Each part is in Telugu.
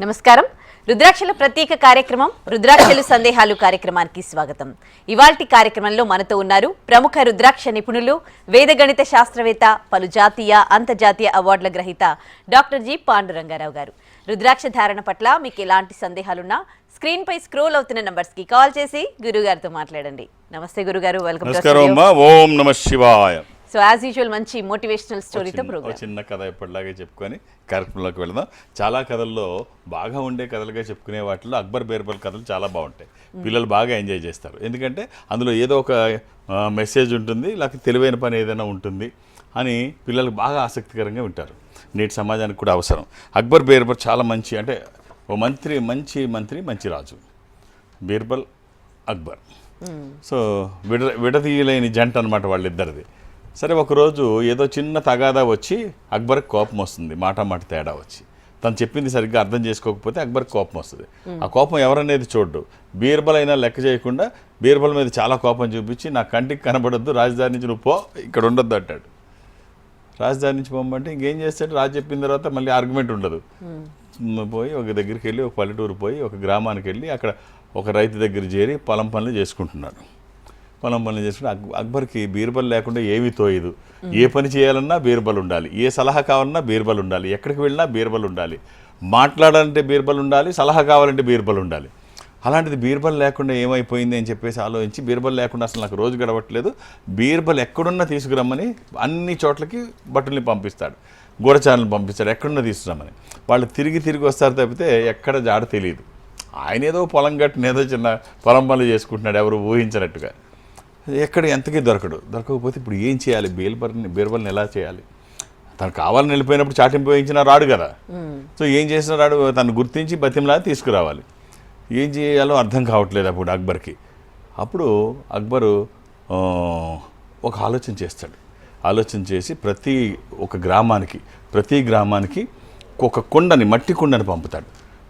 నమస్కారం. రుద్రాక్షల ప్రత్యేక కార్యక్రమం రుద్రాక్షలు సందేహాలు కార్యక్రమానికి స్వాగతం. ఇవాల్టి కార్యక్రమంలో మనతో ఉన్నారు ప్రముఖ రుద్రాక్ష నిపుణులు, వేదగణిత శాస్త్రవేత్త, పలు జాతీయ అంతర్జాతీయ అవార్డుల గ్రహీత డాక్టర్ జి పాండురంగారావు గారు. రుద్రాక్ష ధారణ పట్ల మీకు ఎలాంటి సందేహాలున్నా స్క్రీన్ పై స్క్రోల్ అవుతున్న నంబర్స్ కి కాల్ చేసి గురుగారితో మాట్లాడండి. నమస్తే గురుగారు, వెల్కమ్. ఓం నమః శివాయ. సో యాజ్ యూజువల్ మంచి మోటివేషనల్ స్టోరీతో ప్రోగ్రామ్. చిన్న కథ ఎప్పటిలాగే చెప్పుకొని కార్యక్రమంలోకి వెళదాం. చాలా కథల్లో బాగా ఉండే కథలుగా చెప్పుకునే వాటిలో అక్బర్ బీర్బల్ కథలు చాలా బాగుంటాయి. పిల్లలు బాగా ఎంజాయ్ చేస్తారు. ఎందుకంటే అందులో ఏదో ఒక మెసేజ్ ఉంటుంది, లేకపోతే తెలివైన పని ఏదైనా ఉంటుంది అని పిల్లలు బాగా ఆసక్తికరంగా ఉంటారు. నేటి సమాజానికి కూడా అవసరం. అక్బర్ బీర్బల్ చాలా మంచి, అంటే ఓ మంచి రాజు. బీర్బల్ అక్బర్ సో విడదీయలేని జంట అనమాట వాళ్ళిద్దరిది. సరే, ఒకరోజు ఏదో చిన్న తగాదా వచ్చి అక్బర్కి కోపం వస్తుంది. మాట తేడా వచ్చి తను చెప్పింది సరిగ్గా అర్థం చేసుకోకపోతే అక్బర్కి కోపం వస్తుంది. ఆ కోపం ఎవరనేది చూడ్డు. బీర్బల్ అయినా లెక్క చేయకుండా బీర్బల్ మీద చాలా కోపం చూపించి, నా కంటికి కనబడొద్దు, రాజధాని నుంచి నువ్వు పో, ఇక్కడ ఉండొద్దు అంటాడు. రాజధాని నుంచి పోమంటే ఇంకేం చేస్తాడు? రాజు చెప్పిన తర్వాత మళ్ళీ ఆర్గ్యుమెంట్ ఉండదు. పోయి ఒక దగ్గరికి వెళ్ళి, ఒక పల్లెటూరు పోయి ఒక గ్రామానికి వెళ్ళి అక్కడ ఒక రైతు దగ్గర చేరి పొలం పనులు చేసుకుంటున్నాడు. అక్బర్కి బీర్బల్ లేకుండా ఏమీ తోయదు. ఏ పని చేయాలన్నా బీర్బల్ ఉండాలి, ఏ సలహా కావాలన్నా బీర్బల్ ఉండాలి, ఎక్కడికి వెళ్ళినా బీర్బల్ ఉండాలి, మాట్లాడాలంటే బీర్బల్ ఉండాలి, సలహా కావాలంటే బీర్బల్ ఉండాలి. అలాంటిది బీర్బల్ లేకుండా ఏమైపోయింది అని చెప్పేసి ఆలోచించి, బీర్బల్ లేకుండా అసలు నాకు రోజు గడవట్లేదు, బీర్బల్ ఎక్కడున్నా తీసుకురమ్మని అన్ని చోట్లకి భటుల్ని పంపిస్తాడు, గూఢచారులను పంపిస్తాడు, ఎక్కడున్నా తీసుకురమ్మని. వాళ్ళు తిరిగి వస్తారు తప్పితే ఎక్కడ జాడ తెలియదు. ఆయన ఏదో పొలం గట్టున ఏదో చిన్న పొలం పనులు చేసుకుంటున్నాడు, ఎవరు ఊహించినట్టుగా. ఎక్కడ ఎంతకీ దొరకకపోతే ఇప్పుడు ఏం చేయాలి? బీర్బల్ని ఎలా చేయాలి? తను కావాలని వెళ్ళిపోయినప్పుడు చాటింపు వేయించినా రాడు కదా. సో ఏం చేసినా రాడు, తను గుర్తించి బతిమలా తీసుకురావాలి. ఏం చేయాలో అర్థం కావట్లేదు అప్పుడు అక్బర్కి. అప్పుడు అక్బరు ఒక ఆలోచన చేస్తాడు. ఆలోచన చేసి ప్రతి గ్రామానికి ఒక మట్టి కుండని పంపుతాడు.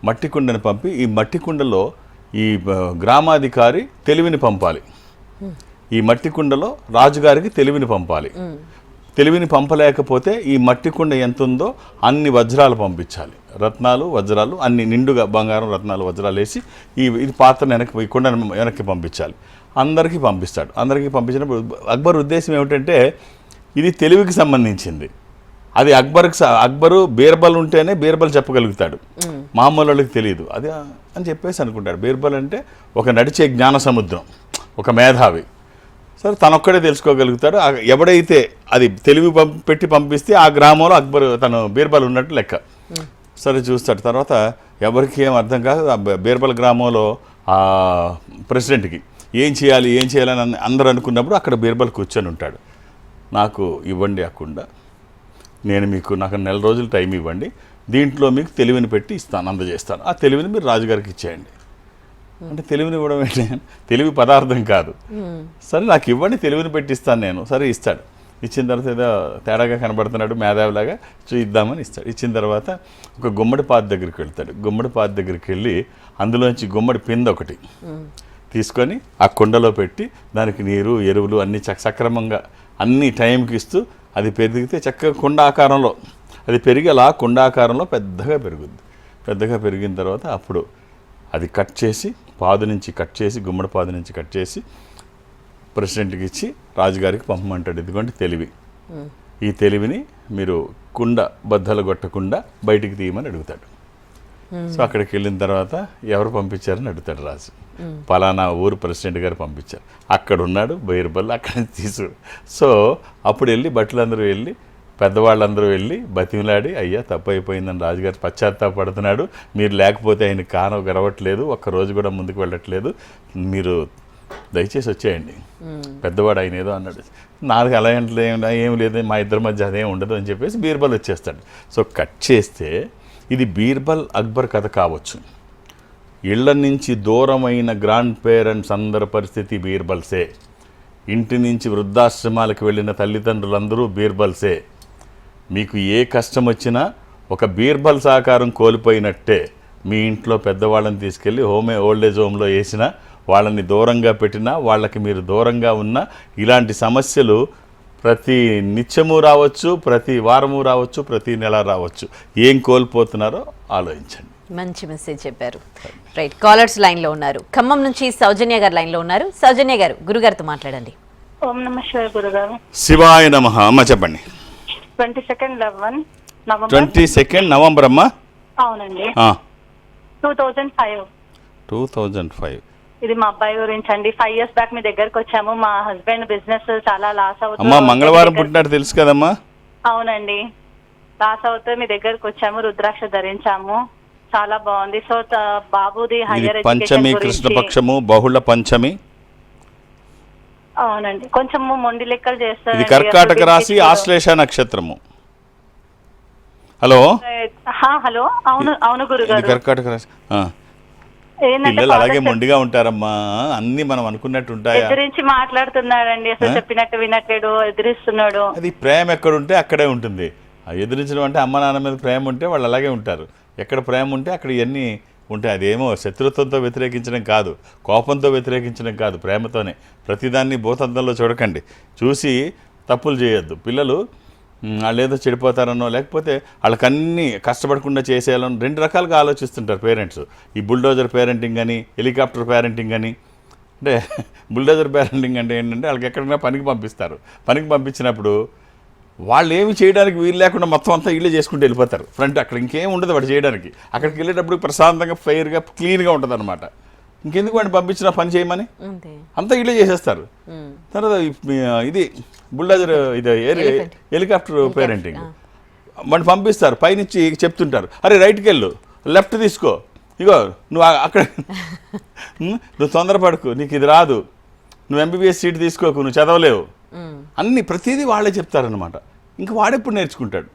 మట్టి కుండని పంపి, ఈ మట్టి కుండలో ఈ గ్రామాధికారి తెలివిని పంపాలి, ఈ మట్టి కుండలో రాజుగారికి తెలివిని పంపాలి. తెలివిని పంపలేకపోతే ఈ మట్టి కుండ ఎంత ఉందో అన్ని వజ్రాలు పంపించాలి, రత్నాలు వజ్రాలు అన్ని నిండుగా బంగారం రత్నాలు వజ్రాలు వేసి ఇది పాత్రను ఈ కుండను వెనక్కి పంపించాలి. అందరికీ పంపిస్తాడు. అందరికీ పంపించినప్పుడు అక్బర్ ఉద్దేశం ఏమిటంటే ఇది తెలివికి సంబంధించింది. అది అక్బరు బీర్బల్ ఉంటేనే బీర్బల్ చెప్పగలుగుతాడు, మామూలు వాళ్ళకి తెలియదు అది అని చెప్పేసి అనుకుంటాడు. బీర్బల్ అంటే ఒక నడిచే జ్ఞాన సముద్రం, ఒక మేధావి. సరే, తనొక్కడే తెలుసుకోగలుగుతాడు. ఎవడైతే అది తెలివి పెట్టి పంపిస్తే ఆ గ్రామంలో తను బీర్బల్ ఉన్నట్టు లెక్క. సరే, చూస్తాడు. తర్వాత ఎవరికి ఏం అర్థం కాదు. బీర్బల్ గ్రామంలో ప్రెసిడెంట్కి ఏం చేయాలని అందరూ అనుకున్నప్పుడు అక్కడ బీర్బల్ కూర్చొని ఉంటాడు. నాకు ఇవ్వండి అకుండా, నాకు నెల రోజులు టైం ఇవ్వండి, దీంట్లో మీకు తెలివిని పెట్టి అందజేస్తాను, ఆ తెలివిని మీరు రాజుగారికి ఇచ్చేయండి. అంటే తెలివిని ఇవ్వడం ఏంటి? తెలివి పదార్థం కాదు. సరే, నాకు ఇవ్వండి, తెలివిని పెట్టిస్తాను నేను. సరే, ఇస్తాడు. ఇచ్చిన తర్వాత ఏదో తేడాగా కనబడుతున్నాడు, మేధావిలాగా ఇద్దామని ఇస్తాడు. ఇచ్చిన తర్వాత ఒక గుమ్మడి పాత దగ్గరికి వెళ్తాడు. గుమ్మడి పాత దగ్గరికి వెళ్ళి అందులోంచి గుమ్మడి పిండి ఒకటి తీసుకొని ఆ కుండలో పెట్టి దానికి నీరు ఎరువులు అన్నీ సక్రమంగా అన్ని టైంకి ఇస్తూ అది పెరిగితే చక్కగా కుండ ఆకారంలో అది పెరిగి అలా కుండ ఆకారంలో పెద్దగా పెరుగుద్ది. పెద్దగా పెరిగిన తర్వాత అప్పుడు అది కట్ చేసి గుమ్మడి పాదు నుంచి కట్ చేసి ప్రెసిడెంట్కి ఇచ్చి రాజుగారికి పంపమంటాడు. ఇదిగోండి తెలివి, ఈ తెలివిని మీరు కుండ బద్దలు కొట్టకుండా బయటికి తీయమని అడుగుతాడు. సో అక్కడికి వెళ్ళిన తర్వాత ఎవరు పంపించారని అడుగుతాడు రాజు. పలానా ఊరు ప్రెసిడెంట్ గారు పంపించారు. అక్కడ ఉన్నాడు బీర్బల్, అక్కడ నుంచి సో అప్పుడు వెళ్ళి భటులందరూ వెళ్ళి, పెద్దవాళ్ళందరూ వెళ్ళి బతిమలాడి, అయ్యా తప్పు అయిపోయిందని రాజుగారు పశ్చాత్తాపడుతున్నాడు, మీరు లేకపోతే ఆయన కానం గడవట్లేదు, ఒక్కరోజు కూడా ముందుకు వెళ్ళట్లేదు, మీరు దయచేసి వచ్చేయండి. పెద్దవాడు ఆయన ఏదో అన్నాడు. నాకు అలా ఏం లేదు, మా ఇద్దరి మధ్య అదేం ఉండదు అని చెప్పేసి బీర్బల్ వచ్చేస్తాడు. సో కట్ చేస్తే ఇది బీర్బల్ అక్బర్ కథ కావచ్చు. ఇళ్ల నుంచి దూరమైన గ్రాండ్ పేరెంట్స్ అందరి పరిస్థితి బీర్బల్సే. ఇంటి నుంచి వృద్ధాశ్రమాలకు వెళ్ళిన తల్లిదండ్రులందరూ బీర్బల్సే. మీకు ఏ కష్టం వచ్చినా ఒక బీర్బల్ సహకారం కోల్పోయినట్టే. మీ ఇంట్లో పెద్దవాళ్ళని తీసుకెళ్ళి ఓల్డేజ్ హోమ్లో వేసినా, వాళ్ళని దూరంగా పెట్టినా, వాళ్ళకి మీరు దూరంగా ఉన్నా, ఇలాంటి సమస్యలు ప్రతి నిత్యము రావచ్చు, ప్రతి వారము రావచ్చు, ప్రతి నెల రావచ్చు. ఏం కోల్పోతున్నారో ఆలోచించండి. మంచి మెసేజ్ చెప్పారు. రైట్, కాలర్స్ లైన్లో ఉన్నారు. ఖమ్మం నుంచి సౌజన్య గారు లైన్లో ఉన్నారు. సౌజన్య గారు, గురుగారితో మాట్లాడండి. ఓం నమ శివాయ గురుగారు. శివాయ నమః. అమ్మ చెప్పండి. 22 నవంబర్ అమ్మా. అవునండి. 2005. 2005. ఇది మా అబ్బాయి గురించి అండి. 5 years బ్యాక్ మీ దగ్గరకు వచ్చాము. మా హస్బెండ్ బిజినెస్ చాలా లాస్ అవుతుంది. అమ్మా మంగళవారం పుట్టినట్టు తెలుసు కదమ్మా. అవునండి, లాస్ అవుతే మీ దగ్గరకు వచ్చాము. రుద్రాక్ష ధరించాము, చాలా బాగుంది. సో బాబుది హైయర్ పంచమి, కృష్ణపక్షము, బహుళ పంచమి. అవునండి, కొంచెం మొండి లెక్కలు చేస్తారు. ఇది కర్కాటక రాశి, ఆశ్లేష నక్షత్రము. Hello hello. అవును అవును గురుగారు, కర్కాటక రాశి. పిల్లలు అలాగే మొండిగా ఉంటారమ్మా, అన్ని మనం అనుకున్నట్టు ఉంటాయా? ఎదిరించి మాట్లాడుతున్నాడండి, అసలు చెప్పినట్టు వినట్లేడు, ఎదిరిస్తున్నాడు. అది ప్రేమ ఎక్కడ ఉంటే అక్కడే ఉంటుంది. ఎదిరించడం అంటే అమ్మ నాన్న మీద ప్రేమ ఉంటే వాళ్ళు అలాగే ఉంటారు. ఎక్కడ ప్రేమ ఉంటే అక్కడ ఇవన్నీ ఉంటాయి. అదేమో శత్రుత్వంతో వ్యతిరేకించడం కాదు, కోపంతో వ్యతిరేకించడం కాదు, ప్రేమతోనే. ప్రతిదాన్ని భూతంతంలో చూడకండి, చూసి తప్పులు చేయొద్దు. పిల్లలు వాళ్ళు ఏదో చెడిపోతారనో, లేకపోతే వాళ్ళకన్నీ కష్టపడకుండా చేసేయాలని 2 రకాలుగా ఆలోచిస్తుంటారు పేరెంట్స్. ఈ బుల్డోజర్ పేరెంటింగ్ అని, హెలికాప్టర్ పేరెంటింగ్ అని. అంటే బుల్డోజర్ పేరెంటింగ్ అంటే ఏంటంటే వాళ్ళకి ఎక్కడైనా పనికి పంపిస్తారు. పనికి పంపించినప్పుడు వాళ్ళు ఏమి చేయడానికి వీలు లేకుండా మొత్తం అంతా ఇళ్ళే చేసుకుంటూ వెళ్ళిపోతారు. ఫ్రంట్ అక్కడ ఇంకేం ఉండదు వాడు చేయడానికి. అక్కడికి వెళ్ళేటప్పుడు ప్రశాంతంగా, ఫెయిర్గా, క్లీన్గా ఉంటుంది అనమాట. ఇంకెందుకు వాడిని పంపించిన పని చేయమని అంతా ఇళ్ళే చేసేస్తారు. తర్వాత ఇది బుల్డోజర్, ఇది హెలికాప్టర్ పేరెంటింగ్. వాడిని పంపిస్తారు, పైనుంచి చెప్తుంటారు, అరే రైట్కి వెళ్ళు, లెఫ్ట్ తీసుకో, ఇగో నువ్వు అక్కడ నువ్వు తొందరపడకు, నీకు ఇది రాదు, నువ్వు ఎంబీబీఎస్ సీట్ తీసుకోకు, నువ్వు చదవలేవు, అన్ని ప్రతిదీ వాళ్ళే చెప్తారనమాట. ఇంకా వాడెప్పుడు నేర్చుకుంటాడు.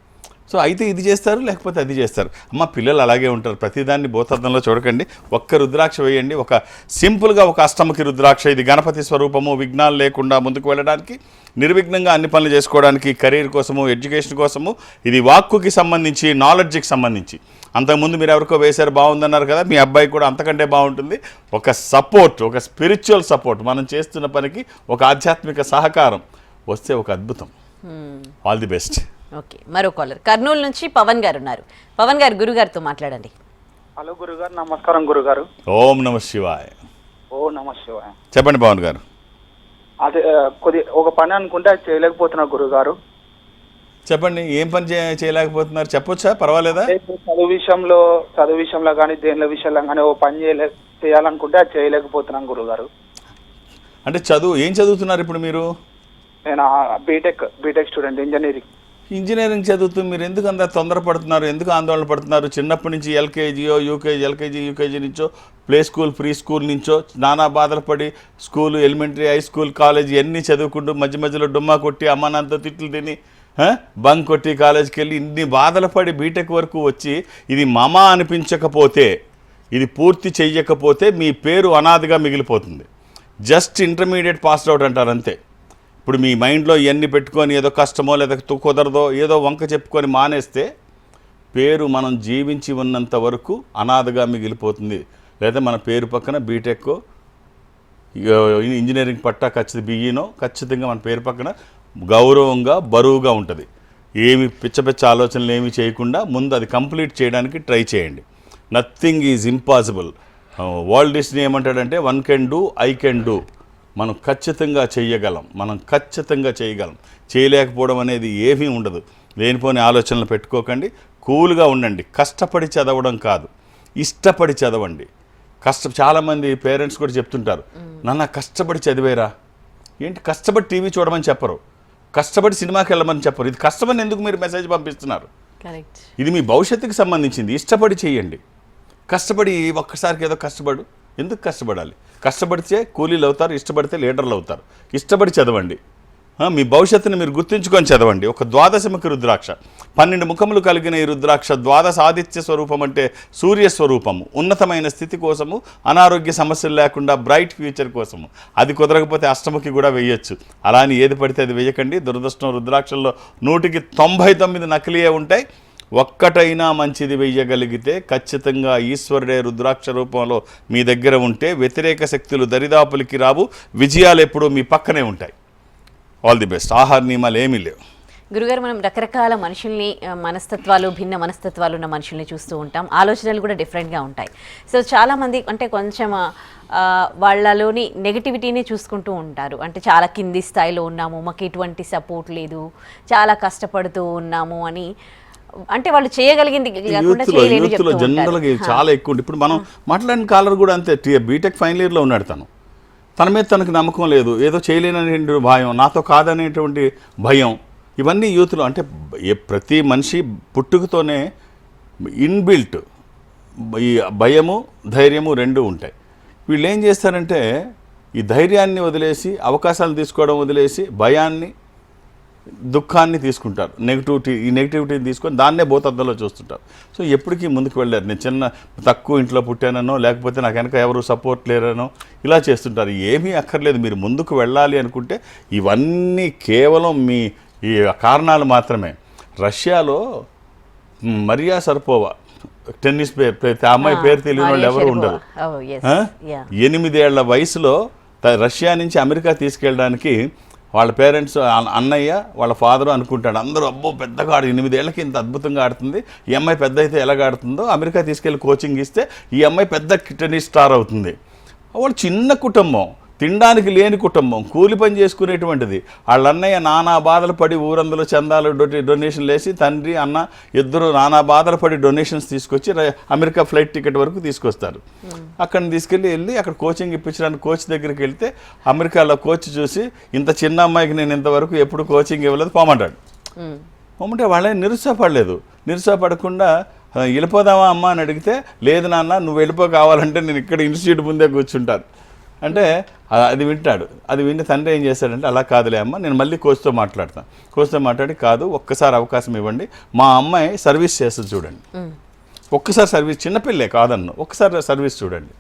సో అయితే ఇది చేస్తారు, లేకపోతే అది చేస్తారు. అమ్మ పిల్లలు అలాగే ఉంటారు, ప్రతిదాన్ని భూతద్దంలో చూడకండి. ఒక్క రుద్రాక్ష వేయండి, ఒక సింపుల్గా ఒక అష్టముఖి రుద్రాక్ష. ఇది గణపతి స్వరూపము, విఘ్నాలు లేకుండా ముందుకు వెళ్ళడానికి, నిర్విఘ్నంగా అన్ని పనులు చేసుకోవడానికి, కెరీర్ కోసము, ఎడ్యుకేషన్ కోసము. ఇది వాక్కుకి సంబంధించి, నాలెడ్జ్కి సంబంధించి. అంతకుముందు మీరు ఎవరికో వేశారు, బాగుందన్నారు కదా, మీ అబ్బాయి కూడా అంతకంటే బాగుంటుంది. ఒక సపోర్ట్, ఒక స్పిరిచువల్ సపోర్ట్, మనం చేస్తున్న పనికి ఒక ఆధ్యాత్మిక సహకారం వస్తే ఒక అద్భుతం. All the best. ఓకే, మరో కాలర్ కర్నూలు నుంచి పవన్ గారు ఉన్నారు. పవన్ గారు, గురుగారితో మాట్లాడండి. హలో గురుగారు, నమస్కారం గురుగారు. ఓం నమ శివాయ. ఓ నమ శివాయ. చెప్పండి పవన్ గారు. అదే ఒక పని అనుకుంటే అది చేయలేకపోతున్నా గురుగారు. చెప్పండి, ఏం పని చేయలేకపోతున్నారు, చెప్పొచ్చా? పర్వాలేదా? చదువు విషయంలో కానీ దేనిల విషయంలో కానీ ఓ పని చేయాలనుకుంటే అది చేయలేకపోతున్నాం గురుగారు. అంటే ఏం చదువుతున్నారు ఇప్పుడు మీరు? నేను బీటెక్ స్టూడెంట్, ఇంజనీరింగ్ చదువుతూ మీరు ఎందుకు అంత తొందరపడుతున్నారు, ఎందుకు ఆందోళన పడుతున్నారు? చిన్నప్పటి నుంచి ఎల్కేజీ యూకేజీ నుంచో, ప్లే స్కూల్, ప్రీ స్కూల్ నుంచో నానా బాధలు పడి, school, elementary, high school, college అన్నీ చదువుకుంటూ మధ్యలో డుమ్మా కొట్టి, అమ్మ నాన్నతో తిట్లు తిని, బంక్ కొట్టి కాలేజీకి వెళ్ళి ఇన్ని బాధలు పడి బీటెక్ వరకు వచ్చి ఇది మమ అనిపించకపోతే, ఇది పూర్తి చెయ్యకపోతే మీ పేరు అనాథగా మిగిలిపోతుంది. జస్ట్ ఇంటర్మీడియట్ పాస్డ్ అవుట్ అంటారు అంతే. ఇప్పుడు మీ మైండ్లో ఇవన్నీ పెట్టుకొని ఏదో కష్టమో లేదా కుదరదో ఏదో వంక చెప్పుకొని మానేస్తే పేరు మనం జీవించి ఉన్నంత వరకు అనాథగా మిగిలిపోతుంది. లేదా మన పేరు పక్కన బీటెక్, ఇంజనీరింగ్ పట్టా ఖచ్చితంగా ఖచ్చితంగా మన పేరు పక్కన గౌరవంగా, బరువుగా ఉంటుంది. ఏమి పిచ్చ ఆలోచనలు ఏమి చేయకుండా ముందు అది కంప్లీట్ చేయడానికి ట్రై చేయండి. Nothing is impossible. Walt Disney ఏమంటాడంటే, 1 can do, I can do. మనం ఖచ్చితంగా చేయగలం. చేయలేకపోవడం అనేది ఏమీ ఉండదు. లేనిపోని ఆలోచనలు పెట్టుకోకండి, కూల్గా ఉండండి. కష్టపడి చదవడం కాదు, ఇష్టపడి చదవండి. చాలామంది పేరెంట్స్ కూడా చెప్తుంటారు, నాన్న కష్టపడి చదివేరా. ఏంటి కష్టపడి టీవీ చూడమని చెప్పరు, కష్టపడి సినిమాకి వెళ్ళమని చెప్పరు. ఇది కష్టమని ఎందుకు మీరు మెసేజ్ పంపిస్తున్నారు? ఇది మీ భవిష్యత్తుకి సంబంధించింది. ఇష్టపడి చేయండి. కష్టపడి ఒక్కసారికి ఏదో ఎందుకు కష్టపడాలి? కష్టపడితే కూలీలు అవుతారు, ఇష్టపడితే లీడర్లు అవుతారు. ఇష్టపడి చదవండి. మీ భవిష్యత్తుని మీరు గుర్తుంచుకొని చదవండి. ఒక ద్వాదశముఖి రుద్రాక్ష, 12 ముఖములు కలిగిన ఈ రుద్రాక్ష ద్వాదశ ఆదిత్య స్వరూపం అంటే సూర్యస్వరూపము. ఉన్నతమైన స్థితి కోసము, అనారోగ్య సమస్యలు లేకుండా బ్రైట్ ఫ్యూచర్ కోసము. అది కుదరకపోతే అష్టముఖి కూడా వేయచ్చు. అలా అని ఏది పడితే అది వేయకండి. దురదృష్టం రుద్రాక్షల్లో 100కి 99 నకిలీయే ఉంటాయి. ఒక్కటైనా మంచిది వెయ్యగలిగితే ఖచ్చితంగా ఈశ్వరుడే రుద్రాక్ష రూపంలో మీ దగ్గర ఉంటే వ్యతిరేక శక్తులు దరిదాపులకి రావు. విజయాలు ఎప్పుడూ మీ పక్కనే ఉంటాయి. All the best. ఆహార నియమాలు ఏమీ లేవు. గురుగారు, మనం రకరకాల మనుషుల్ని మనస్తత్వాలు, భిన్న మనస్తత్వాలు ఉన్న మనుషుల్ని చూస్తూ ఉంటాం. ఆలోచనలు కూడా డిఫరెంట్గా ఉంటాయి. సో చాలామంది అంటే కొంచెం వాళ్ళలోని నెగిటివిటీని చూసుకుంటూ ఉంటారు. అంటే చాలా కింది స్థాయిలో ఉన్నాము, మాకు ఎటువంటి సపోర్ట్ లేదు, చాలా కష్టపడుతూ ఉన్నాము అని, అంటే వాళ్ళు చేయగలిగింది కాకుండా చేయలేని చెప్తూ ఉంటారు. జనరల్గా చాలా ఎక్కువ ఉంటుంది. ఇప్పుడు మనం మాట్లాడిన కాలర్ కూడా అంతే, బీటెక్ ఫైనల్ ఇయర్లో ఉన్నాడు. తన మీద తనకు నమ్మకం లేదు, ఏదో చేయలేనటువంటి భయం, నాతో కాదనేటువంటి భయం, ఇవన్నీ యూత్లో. అంటే ప్రతి మనిషి పుట్టుకతోనే ఇన్బిల్ట్ ఈ భయము ధైర్యము రెండూ ఉంటాయి. వీళ్ళు ఏం చేస్తారంటే ఈ ధైర్యాన్ని వదిలేసి, అవకాశాలు తీసుకోవడం వదిలేసి, భయాన్ని దుఃఖాన్ని తీసుకుంటారు. ఈ నెగిటివిటీని తీసుకొని దాన్నే భూతద్దంలో చూస్తుంటారు. సో ఎప్పటికీ ముందుకు వెళ్ళారు. నేను చిన్న తక్కువ ఇంట్లో పుట్టానో, లేకపోతే నాకు వెనక ఎవరు సపోర్ట్ లేరనో ఇలా చేస్తుంటారు. ఏమీ అక్కర్లేదు. మీరు ముందుకు వెళ్ళాలి అనుకుంటే ఇవన్నీ కేవలం మీ ఈ కారణాలు మాత్రమే. రష్యాలో మరియా షరపోవా టెన్నిస్ ఆ అమ్మాయి పేరు తెలియని వాళ్ళు ఎవరు ఉండరు. 8 ఏళ్ల వయసులో రష్యా నుంచి అమెరికా తీసుకెళ్ళడానికి వాళ్ళ పేరెంట్స్, అన్నయ్య వాళ్ళ ఫాదరు అనుకుంటాడు. అందరూ అబ్బో పెద్దగా 8 ఏళ్ళకి ఇంత అద్భుతంగా ఆడుతుంది, ఈ అమ్మాయి పెద్ద అయితే ఎలాగ ఆడుతుందో, అమెరికా తీసుకెళ్ళి కోచింగ్ ఇస్తే ఈ అమ్మాయి పెద్ద టెన్నిస్ స్టార్ అవుతుంది. వాళ్ళు చిన్న కుటుంబం, తినడానికి లేని కుటుంబం, కూలి పని చేసుకునేటువంటిది. వాళ్ళ అన్నయ్య నానా బాధలు పడి ఊరందులో చందాలు డొనేషన్లు వేసి, తండ్రి అన్న ఇద్దరు నానా బాధలు పడి డొనేషన్స్ తీసుకొచ్చి అమెరికా ఫ్లైట్ టికెట్ వరకు తీసుకొస్తారు. అక్కడిని వెళ్ళి అక్కడ కోచింగ్ ఇప్పించడానికి కోచ్ దగ్గరికి వెళ్తే అమెరికాలో కోచ్ చూసి, ఇంత చిన్న అమ్మాయికి నేను ఇంతవరకు ఎప్పుడు కోచింగ్ ఇవ్వలేదు, పోమంటాడు. పోమంటే వాళ్ళని నిరుత్సాహపడకుండా వెళ్ళిపోదామా అమ్మ అని అడిగితే, లేదు నాన్న నువ్వు వెళ్ళిపో, కావాలంటే నేను ఇక్కడ ఇన్స్టిట్యూట్ ముందే కూర్చుంటాను అంటే అది వింటాడు. అది విని తండ్రి ఏం చేశాడంటే, అలా కాదులే అమ్మ, నేను మళ్ళీ కోచ్తో మాట్లాడతాను. కోచ్తో మాట్లాడి, కాదు ఒక్కసారి అవకాశం ఇవ్వండి, మా అమ్మాయి సర్వీస్ చేస్తుంది చూడండి, ఒక్కసారి సర్వీస్, చిన్నపిల్లే కాదన్ను, ఒక్కసారి సర్వీస్ చూడండి.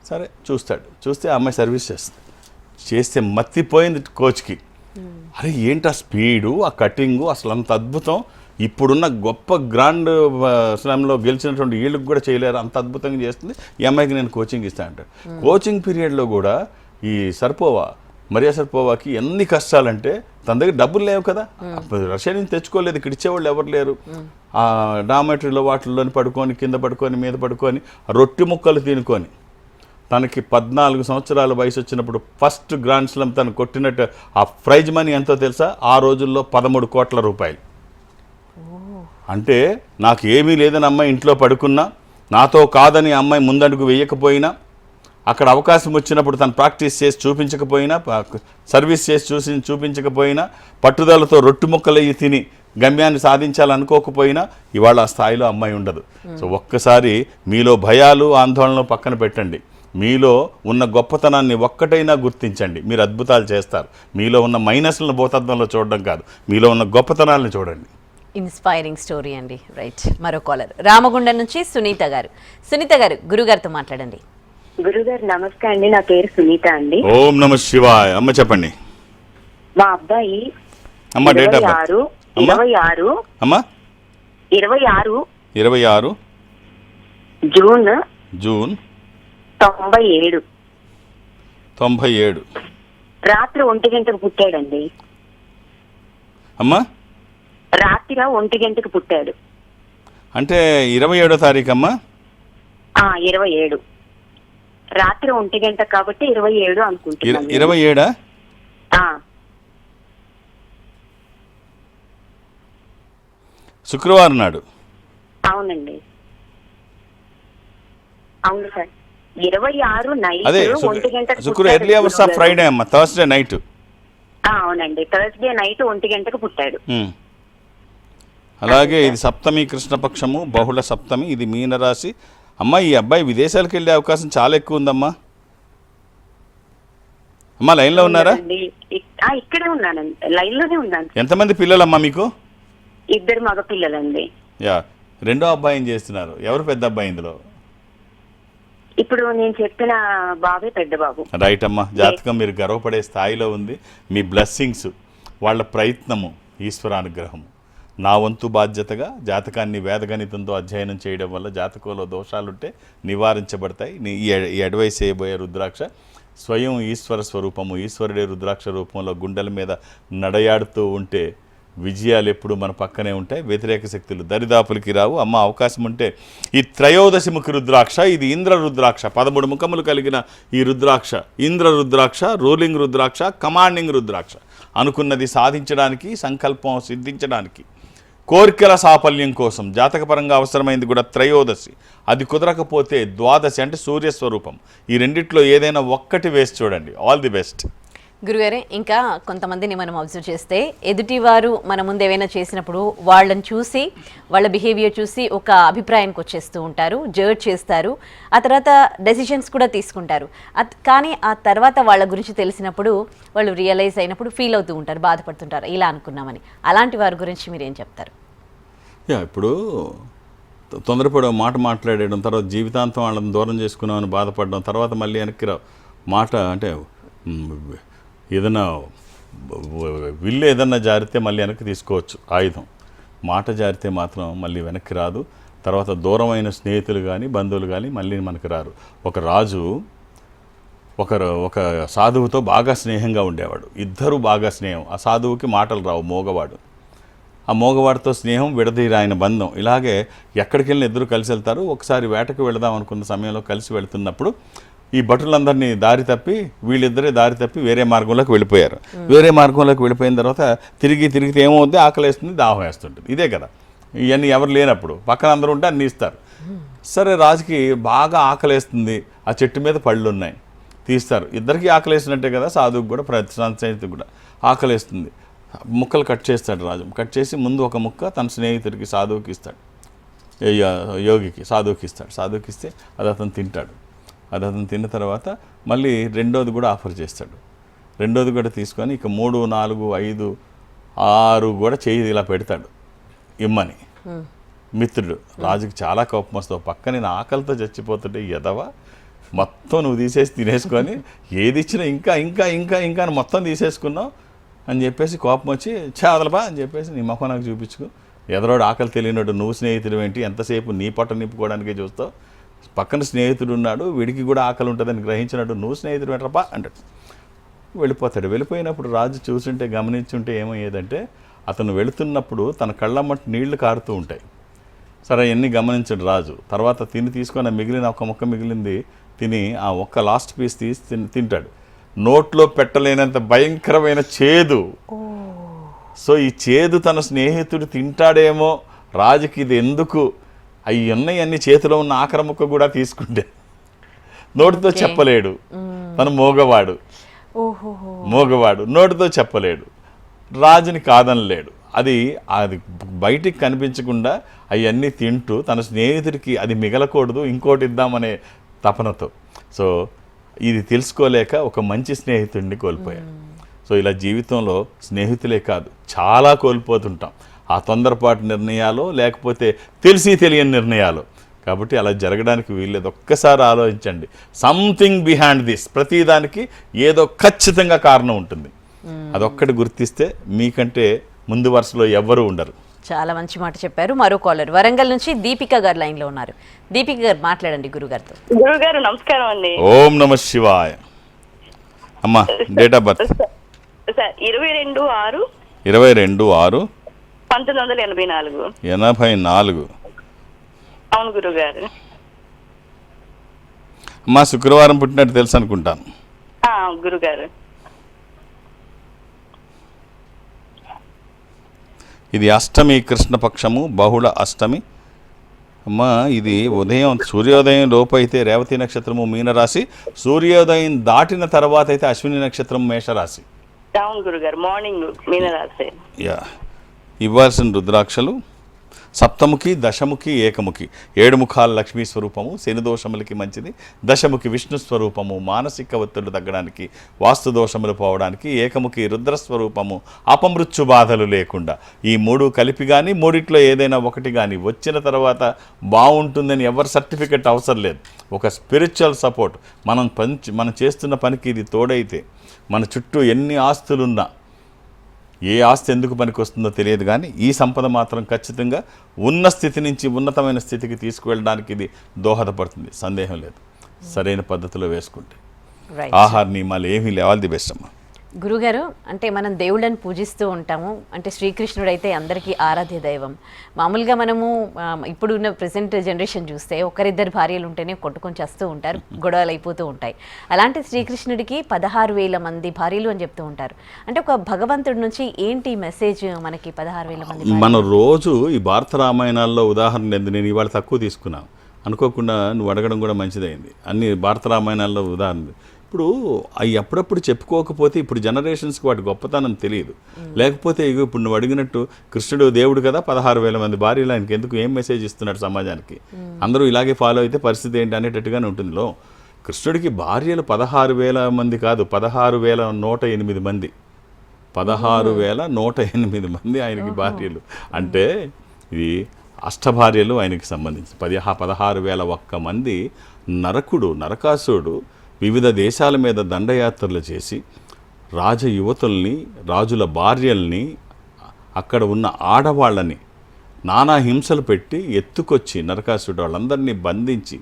సరే చూస్తాడు. చూస్తే ఆ అమ్మాయి సర్వీస్ చేస్తే మత్తిపోయింది కోచ్కి. అరే ఏంటి ఆ స్పీడు, ఆ కటింగు, అసలు అంత అద్భుతం, ఇప్పుడున్న గొప్ప గ్రాండ్ స్లామ్లో గెలిచినటువంటి వీళ్ళకి కూడా చేయలేరు, అంత అద్భుతంగా చేస్తుంది, ఈ అమ్మాయికి నేను కోచింగ్ ఇస్తాను అంటాడు. కోచింగ్ పీరియడ్లో కూడా ఈ మరియా షరపోవాకి ఎన్ని కష్టాలంటే, తన దగ్గర డబ్బులు లేవు కదా, రష్యా నుంచి తెచ్చుకోలేదు, ఇక్కడ ఇచ్చేవాళ్ళు ఎవరు లేరు. ఆ డామెటరీలో వాటిల్లోని పడుకొని, కింద పడుకొని, మీద పడుకొని, రొట్టె ముక్కలు తినుకొని, తనకి 14 సంవత్సరాల వయసు వచ్చినప్పుడు ఫస్ట్ గ్రాండ్ స్లామ్ తను కొట్టినట్టు ఆ ప్రైజ్ మనీ ఎంతో తెలుసా? ఆ రోజుల్లో 13 కోట్ల రూపాయలు. అంటే నాకు ఏమీ లేదని అమ్మాయి ఇంట్లో పడుకున్నా, నాతో కాదని అమ్మాయి ముందడుగు వేయకపోయినా, అక్కడ అవకాశం వచ్చినప్పుడు తను ప్రాక్టీస్ చేసి చూపించకపోయినా, సర్వీస్ చేసి చూపించకపోయినా, పట్టుదలతో రొట్టు ముక్కలయ్యి తిని గమ్యాన్ని సాధించాలనుకోకపోయినా ఇవాళ ఆ స్థాయిలో అమ్మాయి ఉండదు. సో ఒక్కసారి మీలో భయాలు, ఆందోళనలు పక్కన పెట్టండి. మీలో ఉన్న గొప్పతనాన్ని ఒక్కటైనా గుర్తించండి, మీరు అద్భుతాలు చేస్తారు. మీలో ఉన్న మైనస్లను భూతద్దంలో చూడడం కాదు, మీలో ఉన్న గొప్పతనాలను చూడండి. ఇన్స్పైరింగ్ స్టోరీ అండి. రైట్, మరో కాలర్ రామగుండం నుంచి సునీత గారు. సునీత గారు, గురుగారితో మాట్లాడండి. గురుగారు నమస్తే అండి, నా పేరు సునీత అండి. ఓం నమ శివాయ. అమ్మ చెప్పండి. మా అబ్బాయి అమ్మ డేట్ ఆఫ్ బర్త్ 26 అమ్మ 26 జూన్ 97 రాత్రి 1 గంటకు పుట్టాడండి. అమ్మా రాత్రి 1 గంటకు పుట్టాడు. అంటే 27వ తారీఖు అమ్మా? 27 రాత్రి 1 గంట కాబట్టి 27 అనుకుంటున్నాను. 27 శుక్రవారం నాడు. అవునండి, అవును సార్. 26 నైట్ అదే 1 గంటకు శుక్రవారం ఎర్లీ అవర్స్ ఆఫ్ ఫ్రైడే అమ్మ, థర్స్డే నైట్. అవునండి, థర్స్డే నైట్ 1 గంటకు పుట్టాడు. అలాగే ఇది సప్తమి, కృష్ణపక్షము, బహుళ సప్తమి, ఇది మీనరాశి. అమ్మ ఈ అబ్బాయి విదేశాలకు వెళ్ళే అవకాశం చాలా ఎక్కువ ఉందమ్మా. అమ్మా లైన్లో ఉన్నారా? ఇక్కడే ఉన్నానండి, లైన్ లోనే ఉన్నాను. ఎంతమంది పిల్లలమ్మా మీకు? 2 మగ పిల్లలండి. యా, రెండో అబ్బాయి ఏం చేస్తున్నారు? ఎవరు పెద్ద అబ్బాయి ఇందులో? ఇప్పుడు నేను చెప్పిన బాబే పెద్ద బాబు. రైట్ అమ్మా, జాతకం మీరు గర్వపడే స్థాయిలో ఉంది. మీ బ్లెస్సింగ్స్, వాళ్ళ ప్రయత్నము, ఈశ్వరానుగ్రహము. నా వంతు బాధ్యతగా జాతకాన్ని వేదగణితంతో అధ్యయనం చేయడం వల్ల జాతకంలో దోషాలుంటే నివారించబడతాయి. ఈ అడ్వైస్ చేయబోయే రుద్రాక్ష స్వయం ఈశ్వర స్వరూపము, ఈశ్వరుడే రుద్రాక్ష రూపంలో గుండెల మీద నడయాడుతూ ఉంటే విజయాలు ఎప్పుడు మన పక్కనే ఉంటాయి, వ్యతిరేక శక్తులు దరిదాపులకి రావు. అమ్మ అవకాశం ఉంటే ఈ త్రయోదశిముఖి రుద్రాక్ష, ఇది ఇంద్ర రుద్రాక్ష, 13 ముఖములు కలిగిన ఈ రుద్రాక్ష ఇంద్ర రుద్రాక్ష, రూలింగ్ రుద్రాక్ష, కమాండింగ్ రుద్రాక్ష. అనుకున్నది సాధించడానికి, సంకల్పం సిద్ధించడానికి, కోరికల సాఫల్యం కోసం జాతకపరంగా అవసరమైంది కూడా త్రయోదశి. అది కుదరకపోతే ద్వాదశి అంటే సూర్యస్వరూపం. ఈ రెండిట్లో ఏదైనా ఒక్కటి వేసి చూడండి. All the best. గురుగారే, ఇంకా కొంతమందిని మనం అబ్జర్వ్ చేస్తే ఎదుటివారు మన ముందు ఏవైనా చేసినప్పుడు వాళ్ళని చూసి, వాళ్ళ బిహేవియర్ చూసి ఒక అభిప్రాయానికి వచ్చేస్తూ ఉంటారు, జడ్జ్ చేస్తారు, ఆ తర్వాత డెసిషన్స్ కూడా తీసుకుంటారు. కానీ ఆ తర్వాత వాళ్ళ గురించి తెలిసినప్పుడు వాళ్ళు రియలైజ్ అయినప్పుడు ఫీల్ అవుతూ ఉంటారు, బాధపడుతుంటారు, ఇలా అనుకున్నామని. అలాంటి వారి గురించి మీరు ఏం చెప్తారు? ఇప్పుడు తొందరపడి మాట మాట్లాడడం, తర్వాత జీవితాంతం వాళ్ళని దూరం చేసుకున్నామని బాధపడడం, తర్వాత మళ్ళీ వెనక్కి మాట అంటే ఏదైనా విల్లు ఏదన్నా జారితే మళ్ళీ వెనక్కి తీసుకోవచ్చు ఆయుధం. మాట జారితే మాత్రం మళ్ళీ వెనక్కి రాదు. తర్వాత దూరమైన స్నేహితులు కానీ బంధువులు కానీ మళ్ళీ మనకు రారు. ఒక రాజు ఒక సాధువుతో బాగా స్నేహంగా ఉండేవాడు. ఇద్దరు బాగా స్నేహం. ఆ సాధువుకి మాటలు రావు, మోగవాడు. ఆ మోగవాడితో స్నేహం విడదీరు ఆయన బంధం. ఇలాగే ఎక్కడికి వెళ్ళిన ఇద్దరు కలిసి వెళ్తారు. ఒకసారి వేటకు వెళదాం అనుకున్న సమయంలో కలిసి వెళుతున్నప్పుడు ఈ భటులందరినీ దారి తప్పి, వీళ్ళిద్దరే దారి తప్పి వేరే మార్గంలోకి వెళ్ళిపోయారు. వేరే మార్గంలోకి వెళ్ళిపోయిన తర్వాత తిరిగితే ఏమవుద్ది, ఆకలేస్తుంది, దాహం వేస్తుంటుంది. ఇదే కదా ఇవన్నీ. ఎవరు లేనప్పుడు పక్కన అందరూ ఉంటే అన్నీ ఇస్తారు. సరే, రాజుకి బాగా ఆకలేస్తుంది, ఆ చెట్టు మీద పళ్ళు ఉన్నాయి, తీస్తారు. ఇద్దరికి ఆకలేసినట్టే కదా సాధువుకి కూడా, స్నేహితుడికి కూడా ఆకలేస్తుంది. ముక్కలు కట్ చేస్తాడు రాజు. కట్ చేసి ముందు ఒక ముక్క తన స్నేహితుడికి సాధువుకి ఇస్తాడు, యోగికి సాధువుకి ఇస్తాడు. సాధువుకి ఇస్తే అది అతను తింటాడు. అది అతను తిన్న తర్వాత మళ్ళీ రెండోది కూడా ఆఫర్ చేస్తాడు. రెండోది కూడా తీసుకొని ఇక 3, 4, 5, 6 కూడా చేయి ఇలా పెడతాడు ఇమ్మని. మిత్రుడు రాజుకి చాలా కోపం వస్తావు, పక్క నేను ఆకలితో చచ్చిపోతుంటే ఎదవా మొత్తం నువ్వు తీసేసి తినేసుకొని ఏది ఇచ్చినా ఇంకా ఇంకా ఇంకా ఇంకా అని మొత్తం తీసేసుకున్నావు అని చెప్పేసి కోపం వచ్చి చాదలబా అని చెప్పేసి నీ మొహం నాకు చూపించుకో, ఎదరోడు ఆకలి తెలియనోడు నువ్వు స్నేహితుడు ఏంటి, ఎంతసేపు నీ పొట్ట నింపుకోవడానికే చూస్తావు, పక్కన స్నేహితుడు ఉన్నాడు వీడికి కూడా ఆకలి ఉంటుందని గ్రహించినట్టు నువ్వు స్నేహితుడు ఏంటప్పా అంటాడు. వెళ్ళిపోతాడు. వెళ్ళిపోయినప్పుడు రాజు చూసుంటే గమనించుంటే ఏమయ్యేదంటే అతను వెళుతున్నప్పుడు తన కళ్ళమ్మటి నీళ్లు కారుతూ ఉంటాయి. సరే, ఎన్ని గమనించడు రాజు. తర్వాత తీసుకొని మిగిలిన ఒక ముక్క మిగిలింది తిని ఆ ఒక్క లాస్ట్ పీస్ తీసి తింటాడు. నోట్లో పెట్టలేనంత భయంకరమైన చేదు. సో ఈ చేదు తన స్నేహితుడు తింటాడేమో, రాజుకి ఇది ఎందుకు, అవి అన్ని చేతిలో ఉన్న ఆఖరి ముక్క కూడా తీసుకుంటే నోటితో చెప్పలేడు. తను మోగవాడు నోటితో చెప్పలేడు, రాజుని కాదనలేడు. అది బయటికి కనిపించకుండా అవన్నీ తింటూ తన స్నేహితుడికి అది మిగలకూడదు, ఇంకోటి ఇద్దామనే తపనతో. సో ఇది తెలుసుకోలేక ఒక మంచి స్నేహితుడిని కోల్పోయాడు. సో ఇలా జీవితంలో స్నేహితులే కాదు చాలా కోల్పోతుంటాం. ఆ తొందరపాటు నిర్ణయాలు, లేకపోతే తెలిసి తెలియని నిర్ణయాలు. కాబట్టి అలా జరగడానికి వీల్లేదు. ఒక్కసారి ఆలోచించండి. సంథింగ్ బిహైండ్ దిస్, ప్రతిదానికి ఏదో ఖచ్చితంగా కారణం ఉంటుంది. అదొక్కటి గుర్తిస్తే మీకంటే ముందు వరుసలో ఎవ్వరూ ఉండరు. చాలా మంచి మాట చెప్పారు. మరో కాలర్ వరంగల్ నుంచి దీపిక గారు లైన్ లో ఉన్నారు. దీపిక గారు మాట్లాడండి గురుగారితో. గురుగారు నమస్కారం అండి. ఓం నమ శివాయ. అమ్మా డేట్ ఆఫ్ బర్త్? సార్ 22/6 1984. 84. అవును గురుగారు. అమ్మా శుక్రవారం పుట్టినట్టు తెలుసు అనుకుంటాను. గురుగారు ఇది అష్టమి, కృష్ణపక్షము, బహుళ అష్టమి. అమ్మా ఇది ఉదయం సూర్యోదయం లోపు అయితే రేవతి నక్షత్రము మీనరాశి, సూర్యోదయం దాటిన తర్వాత అయితే అశ్విని నక్షత్రం మేషరాశి. అవును గురుగారు, మార్నింగ్ మీనరాశి. ఇవ్వాల్సిన రుద్రాక్షలు సప్తముఖి, దశముఖి, ఏకముఖి. 7 ముఖాల లక్ష్మీ స్వరూపము, శని దోషములకి మంచిది. దశముఖి విష్ణు స్వరూపము, మానసిక ఒత్తిళ్లు తగ్గడానికి, వాస్తు దోషములు పోవడానికి. ఏకముఖి రుద్రస్వరూపము, అపమృత్యు బాధలు లేకుండా. ఈ 3 కలిపి కానీ మూడిట్లో ఏదైనా ఒకటి కానీ వచ్చిన తర్వాత బాగుంటుందని ఎవరి సర్టిఫికెట్ అవసరం లేదు. ఒక స్పిరిచువల్ సపోర్ట్. మనం చేస్తున్న పనికి ఇది తోడైతే, మన చుట్టూ ఎన్ని ఆస్తులున్నా, ఏ ఆస్తి ఎందుకు పనికి వస్తుందో తెలియదు కానీ ఈ సంపద మాత్రం ఖచ్చితంగా ఉన్న స్థితి నుంచి ఉన్నతమైన స్థితికి తీసుకువెళ్ళడానికి ఇది దోహదపడుతుంది, సందేహం లేదు, సరైన పద్ధతిలో వేసుకుంటే. Right. ఆహార నియమాలు ఏమీ లేవు. ఆల్ ది బెస్ట్ అమ్మా. గురుగారు, అంటే మనం దేవుళ్ళని పూజిస్తూ ఉంటాము, అంటే శ్రీకృష్ణుడు అయితే అందరికీ ఆరాధ్య దైవం. మామూలుగా మనము ఇప్పుడు ఉన్న ప్రెసెంట్ జనరేషన్ చూస్తే ఒకరిద్దరు భార్యలు ఉంటేనే కొట్టుకొని చేస్తూ ఉంటారు, గొడవలు అయిపోతూ ఉంటాయి. అలాంటి శ్రీకృష్ణుడికి 16,000 మంది భార్యలు అని చెప్తూ ఉంటారు. అంటే ఒక భగవంతుడి నుంచి ఏంటి మెసేజ్ మనకి 16,000 మంది భార్యలు? మనం రోజు ఈ భారత రామాయణాల్లో ఉదాహరణ లేదు, నేను ఇవాళ తక్కువ తీసుకున్నాను అనుకోకుండా నువ్వు అడగడం కూడా మంచిదైంది. అన్ని భారత రామాయణాల్లో ఉదాహరణ. ఇప్పుడు అవి అప్పుడప్పుడు చెప్పుకోకపోతే ఇప్పుడు జనరేషన్స్కి వాటి గొప్పతనం తెలియదు. లేకపోతే ఇప్పుడు నువ్వు అడిగినట్టు కృష్ణుడు దేవుడు కదా, 16,000 మంది భార్యలు, ఆయనకి ఎందుకు ఏం మెసేజ్ ఇస్తున్నాడు సమాజానికి? అందరూ ఇలాగే ఫాలో అయితే పరిస్థితి ఏంటి అనేటట్టుగానే ఉంటుందిలో. కృష్ణుడికి భార్యలు 16,000 మంది కాదు, 16,108 మంది. 16,108 మంది ఆయనకి భార్యలు. అంటే ఇది అష్టభార్యలు ఆయనకి సంబంధించి 16,001 మంది. నరకాసురుడు వివిధ దేశాల మీద దండయాత్రలు చేసి యువతుల్ని, రాజుల భార్యల్ని, అక్కడ ఉన్న ఆడవాళ్ళని నానా హింసలు పెట్టి ఎత్తుకొచ్చి నరకాసురుడు వాళ్ళందరినీ బంధించి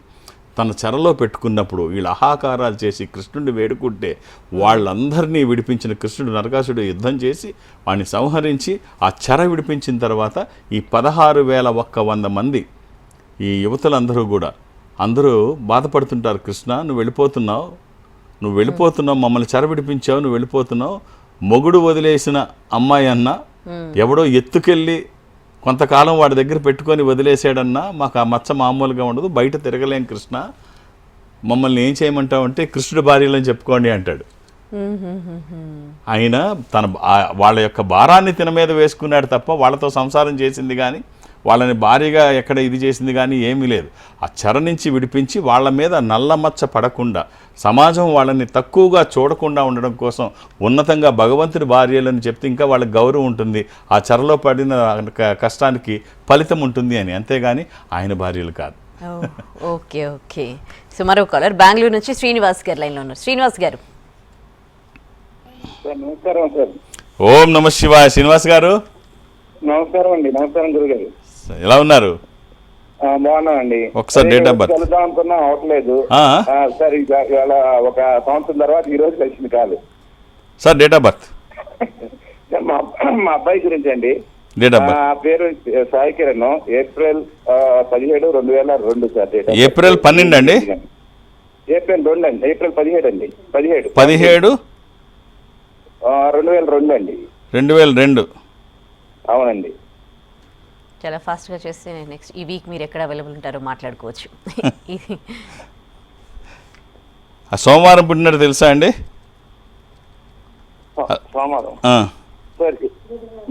తన చెరలో పెట్టుకున్నప్పుడు వీళ్ళు అహాకారాలు చేసి కృష్ణుడిని వేడుకుంటే వాళ్ళందరినీ విడిపించిన కృష్ణుడు, నరకాసురుడు యుద్ధం చేసి వాడిని సంహరించి ఆ చెర విడిపించిన తర్వాత ఈ 16,100 మంది ఈ యువతులందరూ కూడా అందరూ బాధపడుతుంటారు. కృష్ణ నువ్వు వెళ్ళిపోతున్నావు, మమ్మల్ని చెర విడిపించావు, నువ్వు వెళ్ళిపోతున్నావు. మొగుడు వదిలేసిన అమ్మాయి అన్న ఎవడో ఎత్తుకెళ్ళి కొంతకాలం వాడి దగ్గర పెట్టుకొని వదిలేసాడన్నా మాకు ఆ మచ్చ మామూలుగా ఉండదు, బయట తిరగలేం కృష్ణ, మమ్మల్ని ఏం చేయమంటావు అంటే కృష్ణుడి భార్యలని చెప్పుకోండి అంటాడు. ఆయన వాళ్ళ యొక్క భారాన్ని తిన మీద వేసుకున్నాడు తప్ప వాళ్ళతో సంసారం చేసింది కానీ వాళ్ళని భారీగా ఎక్కడ ఇది చేసింది కానీ ఏమీ లేదు. ఆ చెర నుంచి విడిపించి వాళ్ళ మీద నల్లమచ్చ పడకుండా, సమాజం వాళ్ళని తక్కువగా చూడకుండా ఉండడం కోసం ఉన్నతంగా భగవంతుడి భార్యలని చెప్తే ఇంకా వాళ్ళకి గౌరవం ఉంటుంది, ఆ చెరలో పడిన కష్టానికి ఫలితం ఉంటుంది అని. అంతేగాని ఆయన భార్యలు కాదు. Okay okay. సో మరో కాలర్ బెంగళూరు నుంచి శ్రీనివాస్ గారు లైన్లో ఉన్నారు. శ్రీనివాస్ గారు. నమస్కారం సార్. ఓం నమ శివాయ. శ్రీనివాస్ గారు నమస్కారం అండి. నమస్కారం గురుగారు. ఎలా ఉన్నారు? బాగున్నానండి. ఒకసారి డేట్ ఆఫ్ బర్త్ వెళ్దాం అనుకున్నా అవట్లేదు సార్. ఇవాళ ఒక సంవత్సరం తర్వాత ఈ రోజు కలిసింది కాదు సార్. డేట్ ఆఫ్ బర్త్ మా అబ్బాయి గురించి అండి. డేట్ ఆఫ్ బర్త్ పేరు Sai Kiran. April 17, 2002 sir. April 12 అండి. ఏప్రిల్ 2 అండి. ఏప్రిల్ 17 అండి. 17 2002 అండి. 2002. అవునండి. చాలా ఫాస్ట్గా చేస్తే నెక్స్ట్ ఈ వీక్ మీరు ఎక్కడ అవైలబుల్ ఉంటారో మాట్లాడుకోవచ్చు. సోమవారం పుట్టినట్టు తెలుసా అండి? సోమవారం సార్.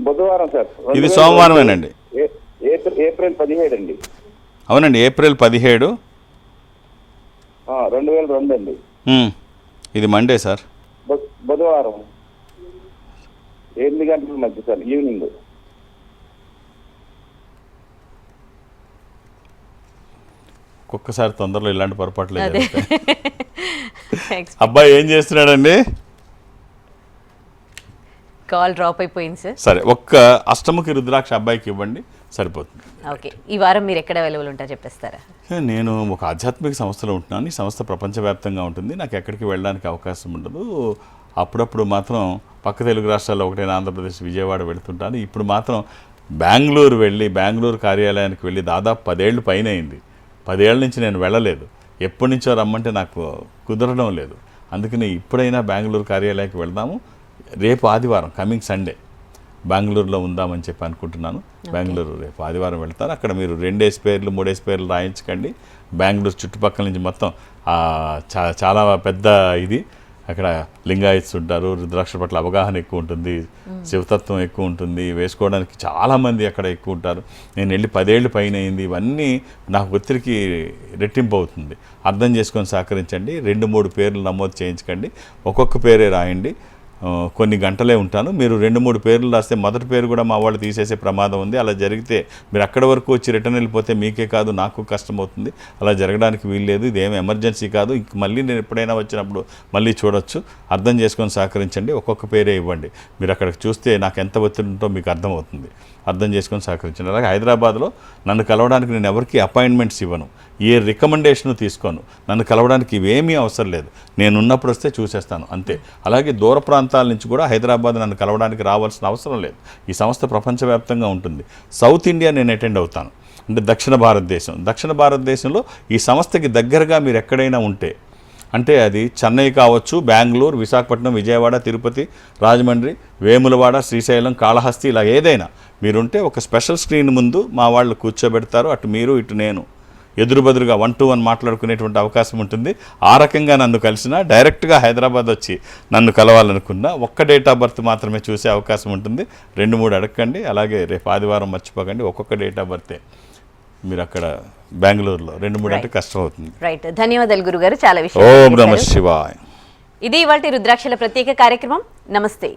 బుధవారం సార్. ఇది సోమవారమేనండి. ఏప్రిల్ 17 అండి. అవునండి, ఏప్రిల్ 17, 2002 అండి. ఇది మండే సార్. బుధవారం 8 గంటల మధ్య సార్, ఈవినింగ్. ఒక్కొక్కసారి తొందరలో ఇలాంటి పొరపాట్లు. అబ్బాయి ఏం చేస్తున్నాడండి? కాల్ డ్రాప్ అయిపోయింది సార్. సరే, ఒక్క అష్టముఖి రుద్రాక్ష అబ్బాయికి ఇవ్వండి, సరిపోతుంది. ఓకే. ఈ వారం మీరు ఎక్కడ అవైలబుల్ ఉంటారో చెప్పేస్తారా? నేను ఒక ఆధ్యాత్మిక సంస్థలో ఉంటున్నాను. ఈ సంస్థ ప్రపంచవ్యాప్తంగా ఉంటుంది. నాకు ఎక్కడికి వెళ్ళడానికి అవకాశం ఉండదు. అప్పుడప్పుడు మాత్రం పక్క తెలుగు రాష్ట్రాల్లో ఒకటైనా ఆంధ్రప్రదేశ్, విజయవాడ వెళుతుంటాను. ఇప్పుడు మాత్రం బెంగళూరు కార్యాలయానికి వెళ్ళి దాదాపు 10 ఏళ్ళు పైన అయింది. 10 ఏళ్ళ నుంచి నేను వెళ్ళలేదు. ఎప్పటి నుంచో రమ్మంటే నాకు కుదరడం లేదు. అందుకని ఇప్పుడైనా బెంగళూరు కార్యాలయానికి వెళ్దాము. రేపు ఆదివారం, కమింగ్ సండే బెంగళూరులో ఉందామని చెప్పి అనుకుంటున్నాను. బెంగళూరు రేపు ఆదివారం వెళ్తాను. అక్కడ మీరు 2 పేర్లు 3 పేర్లు రాయించకండి. బెంగళూరు చుట్టుపక్కల నుంచి మొత్తం చాలా పెద్ద ఇది. అక్కడ లింగాయత్స్ ఉంటారు. రుద్రాక్ష పట్ల అవగాహన ఎక్కువ ఉంటుంది, శివతత్వం ఎక్కువ ఉంటుంది, వేసుకోవడానికి చాలామంది అక్కడ ఎక్కువ ఉంటారు. నేను వెళ్ళి 10 ఏళ్ళు పైన అయింది. ఇవన్నీ నాకు ఒత్తిడికి రెట్టింపు అవుతుంది. అర్థం చేసుకొని సహకరించండి. 2-3 పేర్లు నమోదు చేయించకండి. ఒక్కొక్క పేరే రాయండి. కొన్ని గంటలే ఉంటాను. మీరు 2-3 పేర్లు రాస్తే మొదటి పేరు కూడా మా వాళ్ళు తీసేసే ప్రమాదం ఉంది. అలా జరిగితే మీరు అక్కడ వరకు వచ్చి రిటర్న్ వెళ్ళిపోతే మీకే కాదు నాకు కష్టమవుతుంది. అలా జరగడానికి వీల్లేదు. ఇదేమి ఎమర్జెన్సీ కాదు. మళ్ళీ నేను ఎప్పుడైనా వచ్చినప్పుడు మళ్ళీ చూడొచ్చు. అర్థం చేసుకొని సహకరించండి. ఒక్కొక్క పేరే ఇవ్వండి. మీరు అక్కడికి చూస్తే నాకు ఎంత ఒత్తిడి ఉంటో మీకు అర్థమవుతుంది. అర్థం చేసుకొని సహకరించండి. అలాగే హైదరాబాద్లో నన్ను కలవడానికి నేను ఎవరికి అపాయింట్మెంట్స్ ఇవ్వను, ఏ రికమెండేషను తీసుకోను. నన్ను కలవడానికి ఇవేమీ అవసరం లేదు, నేను ఉన్నప్పుడు వస్తే చూసేస్తాను అంతే. అలాగే దూర ప్రాంతాల నుంచి కూడా హైదరాబాద్ నన్ను కలవడానికి రావాల్సిన అవసరం లేదు. ఈ సంస్థ ప్రపంచవ్యాప్తంగా ఉంటుంది. సౌత్ ఇండియా నేను అటెండ్ అవుతాను, అంటే దక్షిణ భారతదేశంలో ఈ సంస్థకి దగ్గరగా మీరు ఎక్కడైనా ఉంటే, అంటే అది చెన్నై కావచ్చు, బెంగళూరు, విశాఖపట్నం, విజయవాడ, తిరుపతి, రాజమండ్రి, వేములవాడ, శ్రీశైలం, కాళహస్తి, ఇలా ఏదైనా మీరుంటే ఒక స్పెషల్ స్క్రీన్ ముందు మా వాళ్ళు కూర్చోబెడతారు. అటు మీరు ఇటు నేను ఎదురుబెదురుగా 1-to-1 మాట్లాడుకునేటువంటి అవకాశం ఉంటుంది. ఆ రకంగా నన్ను కలిసినా, డైరెక్ట్గా హైదరాబాద్ వచ్చి నన్ను కలవాలనుకున్నా ఒక్క డేట్ ఆఫ్ బర్త్ మాత్రమే చూసే అవకాశం ఉంటుంది. 2-3 అడగండి. అలాగే రేపు ఆదివారం మర్చిపోకండి, ఒక్కొక్క డేట్ ఆఫ్ బర్తే మీరు అక్కడ బెంగళూరులో 2-3 అంటే కష్టం అవుతుంది. రైట్, ధన్యవాదాలు గురుగారు, చాలా ఓం నమః విషయాలు. శివాయ. ఇది ఇవాల్టి రుద్రాక్షల ప్రత్యేక కార్యక్రమం. నమస్తే.